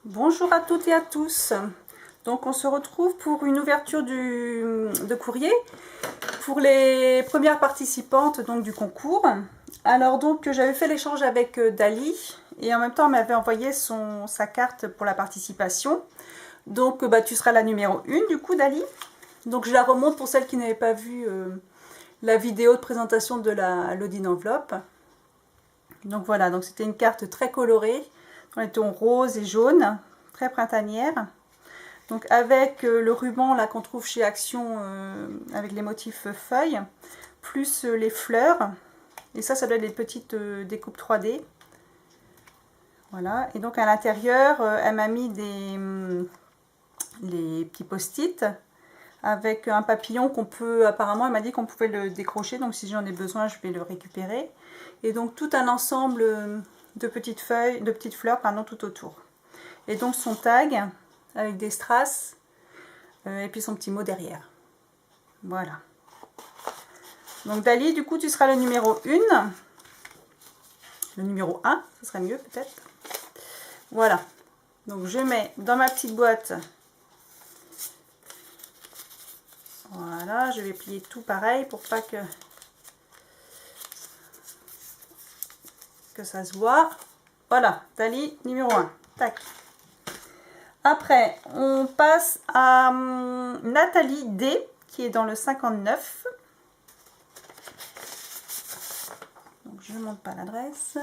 Bonjour à toutes et à tous. Donc on se retrouve pour une ouverture de courrier pour les premières participantes donc, du concours. Alors donc j'avais fait l'échange avec Dali et en même temps elle m'avait envoyé sa carte pour la participation. Donc tu seras la numéro 1 du coup Dali. Donc je la remonte pour celles qui n'avaient pas vu la vidéo de présentation de la Loading Envelope. Donc voilà, donc c'était une carte très colorée, dans les tons rose et jaune, très printanière. Donc avec le ruban là qu'on trouve chez Action avec les motifs feuilles, plus les fleurs. Et ça doit être des petites découpes 3D. Voilà, et donc à l'intérieur, elle m'a mis les petits post-it avec un papillon qu'on peut, apparemment elle m'a dit qu'on pouvait le décrocher, donc si j'en ai besoin je vais le récupérer. Et donc tout un ensemble de petites feuilles, de petites fleurs pardon, tout autour. Et donc son tag avec des strass et puis son petit mot derrière. Voilà. Donc Dali, du coup tu seras le numéro 1. Le numéro 1, ce serait mieux peut-être. Voilà. Donc je mets dans ma petite boîte. Voilà, je vais plier tout pareil pour pas que ça se voit. Voilà, Dali numéro 1. Tac. Après, on passe à Nathalie D, qui est dans le 59. Donc, je ne montre pas l'adresse.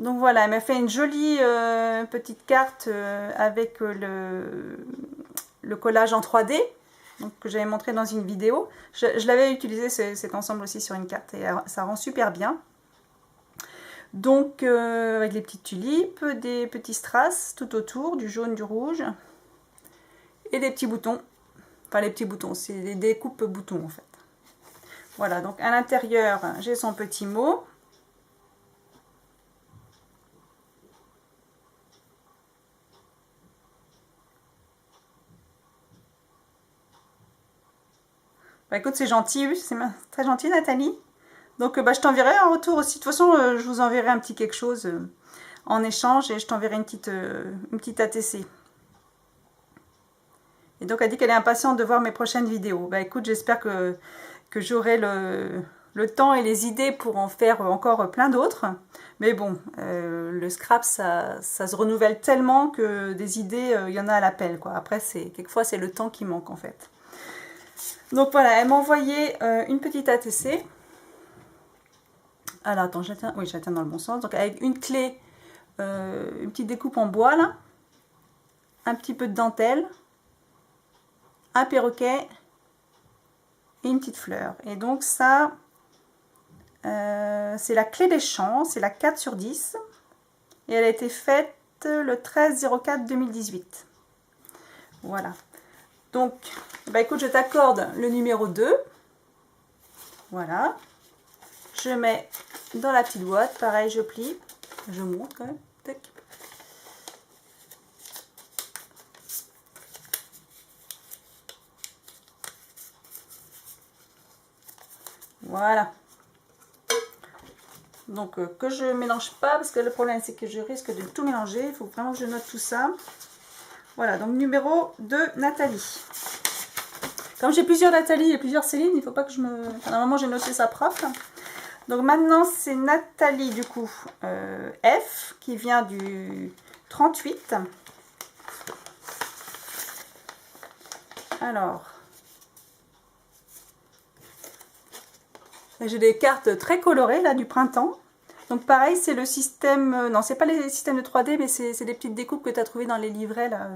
Donc voilà, elle m'a fait une jolie petite carte avec le collage en 3D, donc, que j'avais montré dans une vidéo. Je l'avais utilisé cet ensemble aussi sur une carte et ça rend super bien. Donc avec les petites tulipes, des petits strass tout autour, du jaune, du rouge, et des petits boutons. Enfin les petits boutons, c'est des découpes boutons en fait. Voilà, donc à l'intérieur, j'ai son petit mot. Bah écoute, c'est gentil, c'est très gentil Nathalie. Donc je t'enverrai un retour aussi. De toute façon, je vous enverrai un petit quelque chose en échange et je t'enverrai une petite ATC. Et donc elle dit qu'elle est impatiente de voir mes prochaines vidéos. Bah écoute, j'espère que j'aurai le temps et les idées pour en faire encore plein d'autres. Mais bon, le scrap, ça se renouvelle tellement que des idées, il y en a à l'appel, quoi. Après, quelquefois, c'est le temps qui manque, en fait. Donc voilà, elle m'a envoyé une petite ATC. Alors, attends, je la tiens dans le bon sens. Donc avec une clé, une petite découpe en bois, là. Un petit peu de dentelle. Un perroquet. Et une petite fleur. Et donc ça, c'est la clé des champs, c'est la 4/10 et elle a été faite le 13/04/2018. Voilà. Donc, bah écoute, je t'accorde le numéro 2. Voilà. Je mets dans la petite boîte, pareil, je plie, je monte quand même. Tac. Voilà. Donc que je mélange pas, parce que le problème c'est que je risque de tout mélanger. Il faut vraiment que je note tout ça. Voilà, donc numéro 2, Nathalie. Comme j'ai plusieurs Nathalie et plusieurs Céline, il ne faut pas que je me... Enfin, normalement j'ai noté ça propre. Donc maintenant c'est Nathalie du coup F, qui vient du 38. Alors... J'ai des cartes très colorées là du printemps. Donc pareil, c'est le système... non, c'est pas les systèmes de 3D, mais c'est des petites découpes que tu as trouvées dans les livrets là,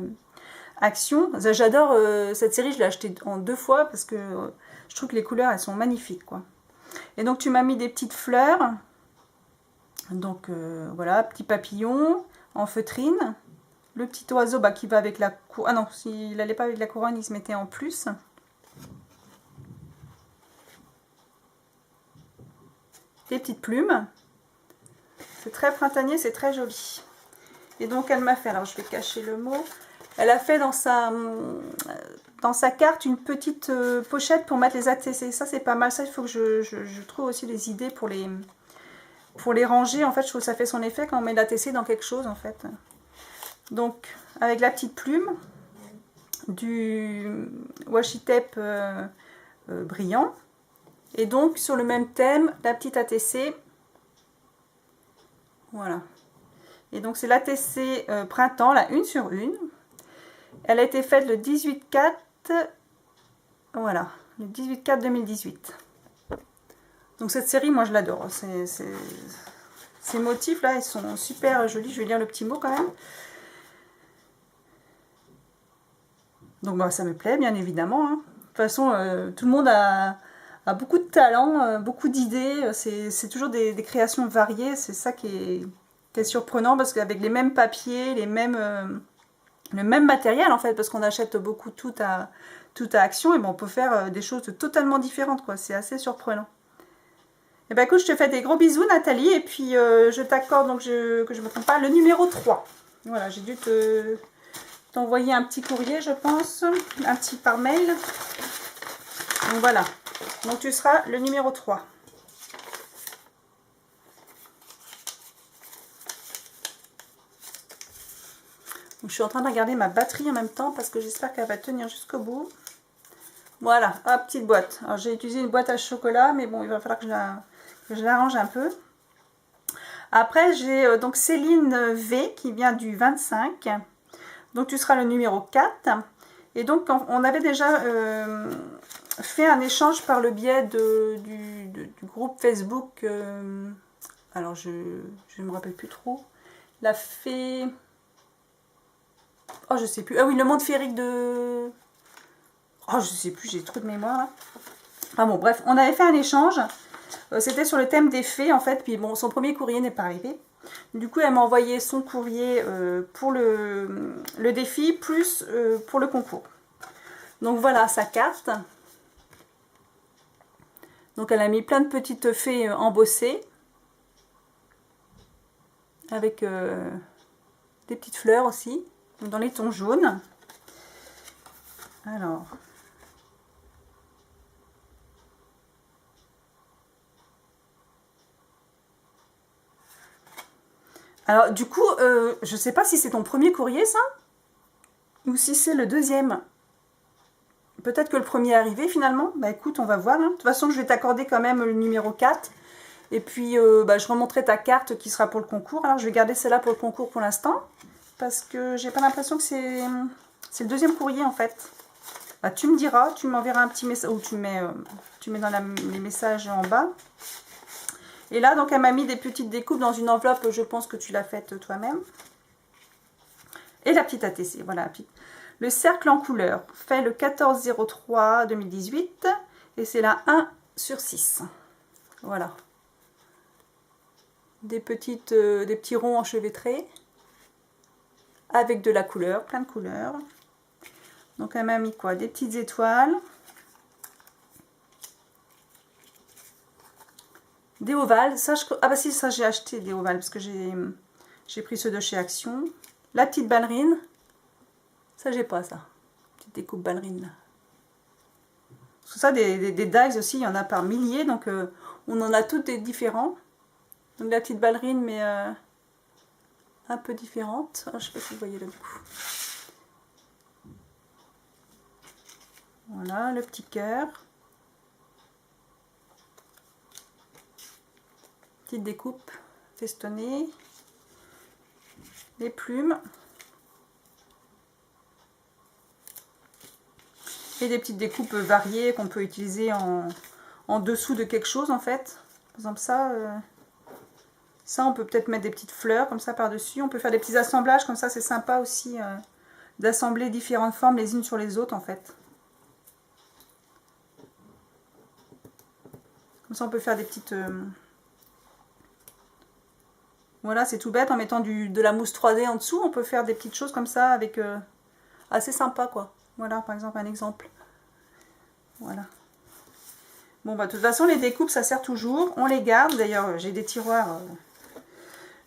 Action. J'adore cette série, je l'ai achetée en 2 fois parce que je trouve que les couleurs, elles sont magnifiques, quoi. Et donc tu m'as mis des petites fleurs. Donc voilà, petit papillon en feutrine. Le petit oiseau qui va avec la couronne. Ah non, s'il n'allait pas avec la couronne, il se mettait en plus. Des petites plumes. C'est très printanier, c'est très joli. Et donc elle m'a fait, alors je vais cacher le mot, elle a fait dans sa carte une petite pochette pour mettre les ATC. Ça c'est pas mal, ça il faut que je trouve aussi des idées pour les ranger. En fait je trouve que ça fait son effet quand on met l'ATC dans quelque chose en fait. Donc avec la petite plume, du washi tape brillant. Et donc sur le même thème, la petite ATC. Voilà. Et donc c'est l'ATC printemps, la 1 sur 1. Elle a été faite le 18/4. Voilà, le 18/4 2018. Donc cette série, moi je l'adore. Ces motifs là, ils sont super jolis. Je vais lire le petit mot quand même. Donc bah, ça me plaît bien évidemment. Hein. De toute façon, tout le monde a beaucoup de talent, beaucoup d'idées. C'est toujours des créations variées. C'est ça qui est surprenant parce qu'avec les mêmes papiers, le même matériel en fait, parce qu'on achète beaucoup tout à Action, et ben on peut faire des choses totalement différentes, quoi. C'est assez surprenant. Et ben écoute, je te fais des gros bisous Nathalie, et puis je t'accorde, donc que je me trompe pas, le numéro 3. Voilà, j'ai dû t'envoyer un petit courrier, je pense, un petit par mail. Donc voilà, donc tu seras le numéro 3. Donc, je suis en train de regarder ma batterie en même temps parce que j'espère qu'elle va tenir jusqu'au bout. Voilà, hop, petite boîte. Alors j'ai utilisé une boîte à chocolat, mais bon, il va falloir que je l'arrange un peu. Après, j'ai donc Céline V qui vient du 25. Donc tu seras le numéro 4. Et donc on avait déjà fait un échange par le biais du groupe Facebook. Alors je ne me rappelle plus trop. La fée... Oh, je sais plus. Ah oui, le monde féerique de... Oh, je sais plus, j'ai trop de mémoire là. Enfin bon, bref, on avait fait un échange. C'était sur le thème des fées en fait. Puis bon, son premier courrier n'est pas arrivé. Du coup, elle m'a envoyé son courrier pour le défi, plus pour le concours. Donc voilà sa carte. Donc elle a mis plein de petites fées embossées. Avec des petites fleurs aussi. Dans les tons jaunes. Alors... Alors, du coup, je sais pas si c'est ton premier courrier, ça, ou si c'est le deuxième. Peut-être que le premier est arrivé, finalement. Bah, écoute, on va voir. Hein. De toute façon, je vais t'accorder quand même le numéro 4. Et puis, bah, je remonterai ta carte qui sera pour le concours. Alors, je vais garder celle-là pour le concours pour l'instant. Parce que j'ai pas l'impression que c'est le deuxième courrier, en fait. Bah, tu me diras, tu m'enverras un petit message, ou tu mets dans les messages en bas. Et là, donc, elle m'a mis des petites découpes dans une enveloppe, je pense que tu l'as faite toi-même. Et la petite ATC, voilà. Le cercle en couleur, fait le 14/03/2018, et c'est la 1 sur 6. Voilà. Des petits ronds enchevêtrés, avec de la couleur, plein de couleurs. Donc, elle m'a mis quoi? Des petites étoiles. Des ovales, ça ah bah si, ça j'ai acheté des ovales parce que j'ai pris ceux de chez Action. La petite ballerine, ça j'ai pas ça, petite découpe ballerine. Tout ça, des dies aussi, il y en a par milliers, donc on en a toutes des différents. Donc la petite ballerine, mais un peu différente. Oh, je sais pas si vous voyez le bout. Voilà, le petit cœur. Petite découpe festonnée, les plumes et des petites découpes variées qu'on peut utiliser en dessous de quelque chose en fait. Par exemple ça on peut peut-être mettre des petites fleurs comme ça par dessus. On peut faire des petits assemblages comme ça, c'est sympa aussi d'assembler différentes formes les unes sur les autres en fait. Comme ça on peut faire des petites... Voilà, c'est tout bête, en mettant de la mousse 3D en dessous, on peut faire des petites choses comme ça, avec assez sympa, quoi. Voilà, par exemple, un exemple. Voilà. Bon, bah, de toute façon, les découpes, ça sert toujours. On les garde. D'ailleurs, j'ai des tiroirs.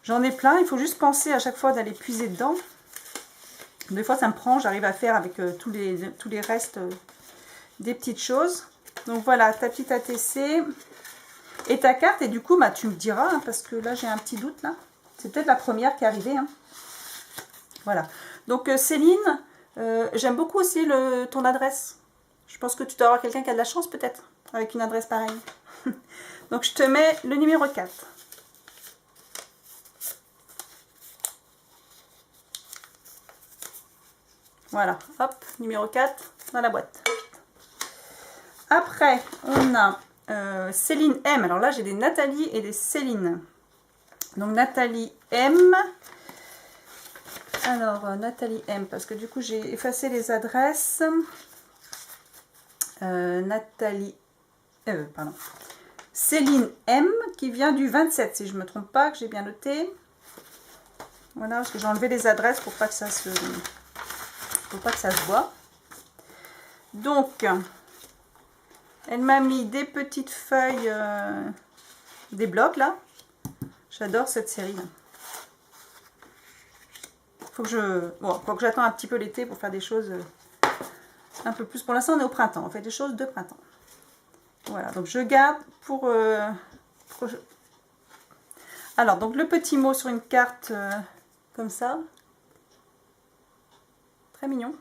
J'en ai plein. Il faut juste penser à chaque fois d'aller puiser dedans. Des fois, ça me prend. J'arrive à faire avec tous les restes des petites choses. Donc, voilà, ta petite ATC et ta carte. Et du coup, bah, tu me diras, hein, parce que là, j'ai un petit doute, là. C'est peut-être la première qui est arrivée. Hein. Voilà. Donc Céline, j'aime beaucoup aussi ton adresse. Je pense que tu dois avoir quelqu'un qui a de la chance peut-être, avec une adresse pareille. Donc je te mets le numéro 4. Voilà, hop, numéro 4 dans la boîte. Après, on a Céline M. Alors là, j'ai des Nathalie et des Céline. Donc Nathalie M. Alors, Nathalie M, parce que du coup, j'ai effacé les adresses. Nathalie... pardon. Céline M, qui vient du 27, si je ne me trompe pas, que j'ai bien noté. Voilà, parce que j'ai enlevé les adresses pour pas que ça se... Pour pas que ça se voit. Donc, elle m'a mis des petites feuilles, des blocs là. J'adore cette série là. Faut que j'attende un petit peu l'été pour faire des choses un peu plus. Pour l'instant, on est au printemps. On fait des choses de printemps. Voilà, donc je garde pour alors, donc le petit mot sur une carte comme ça. Très mignon.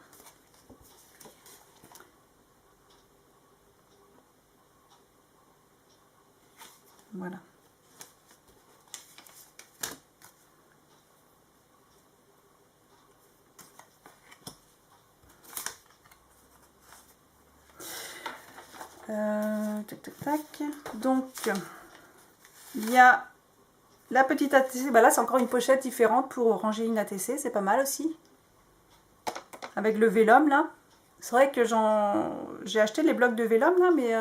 Voilà. Tac, tac, tac. Donc, il y a la petite ATC. Bah là, c'est encore une pochette différente pour ranger une ATC. C'est pas mal aussi. Avec le vélum, là. C'est vrai que j'ai acheté les blocs de vélum, là, mais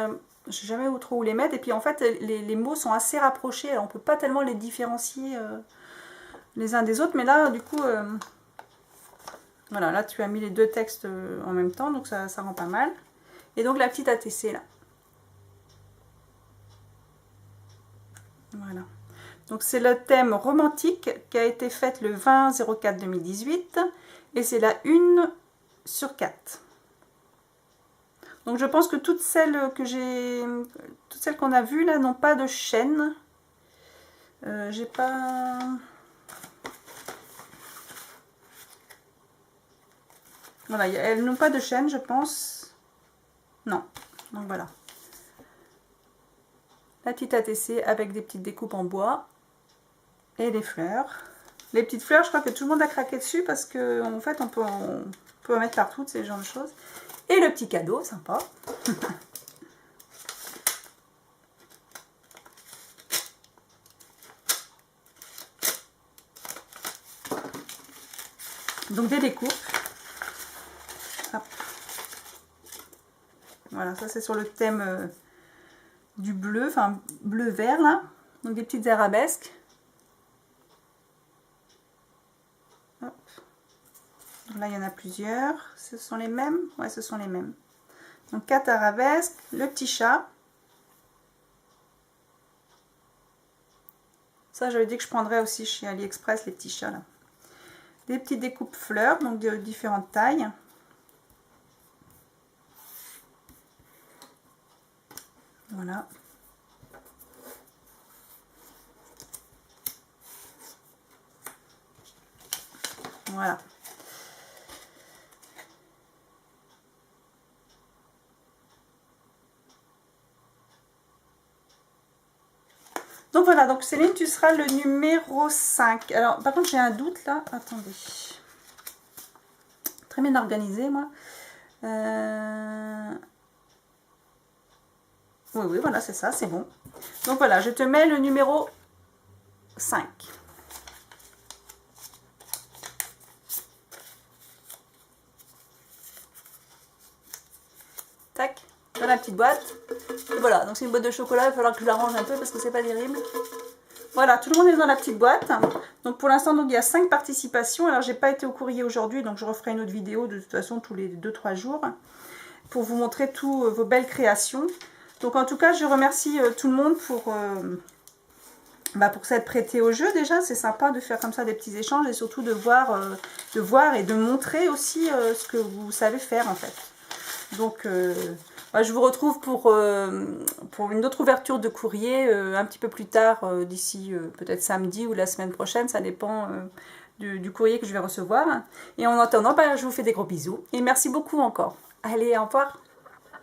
je sais jamais trop où les mettre. Et puis, en fait, les mots sont assez rapprochés. Alors, on peut pas tellement les différencier les uns des autres. Mais là, du coup... voilà, là, tu as mis les deux textes en même temps. Donc, ça rend pas mal. Et donc, la petite ATC, là. Voilà. Donc c'est le thème romantique qui a été fait le 20/04/2018 et c'est la 1 sur 4. Donc je pense que toutes celles qu'on a vues là n'ont pas de chaîne. J'ai pas... Voilà, elles n'ont pas de chaîne, je pense. Non. Donc voilà. La petite ATC avec des petites découpes en bois et des fleurs. Les petites fleurs, je crois que tout le monde a craqué dessus parce que en fait, on peut en mettre partout, ces genres de choses. Et le petit cadeau, sympa. Donc des découpes. Hop. Voilà, ça c'est sur le thème du bleu, enfin bleu-vert là. Donc des petites arabesques. Hop. Donc là il y en a plusieurs. Ce sont les mêmes? Ouais, ce sont les mêmes. Donc 4 arabesques, le petit chat. Ça j'avais dit que je prendrais aussi chez AliExpress les petits chats là. Des petites découpes fleurs, donc de différentes tailles. Voilà. Voilà. Donc voilà, donc Céline, tu seras le numéro 5. Alors, par contre, j'ai un doute là. Attendez. Très bien organisé, moi. Oui, oui, voilà, c'est ça, c'est bon. Donc voilà, je te mets le numéro 5. Tac, dans la petite boîte. Et voilà, donc c'est une boîte de chocolat, il va falloir que je la range un peu parce que c'est pas terrible. Voilà, tout le monde est dans la petite boîte. Donc pour l'instant, donc il y a 5 participations. Alors j'ai pas été au courrier aujourd'hui, donc je referai une autre vidéo de toute façon tous les 2-3 jours pour vous montrer toutes vos belles créations. Donc en tout cas, je remercie tout le monde pour s'être prêté au jeu déjà. C'est sympa de faire comme ça des petits échanges et surtout de voir et de montrer aussi ce que vous savez faire en fait. Donc je vous retrouve pour une autre ouverture de courrier un petit peu plus tard, d'ici peut-être samedi ou la semaine prochaine, ça dépend du courrier que je vais recevoir. Et en attendant, je vous fais des gros bisous. Et merci beaucoup encore. Allez, au revoir.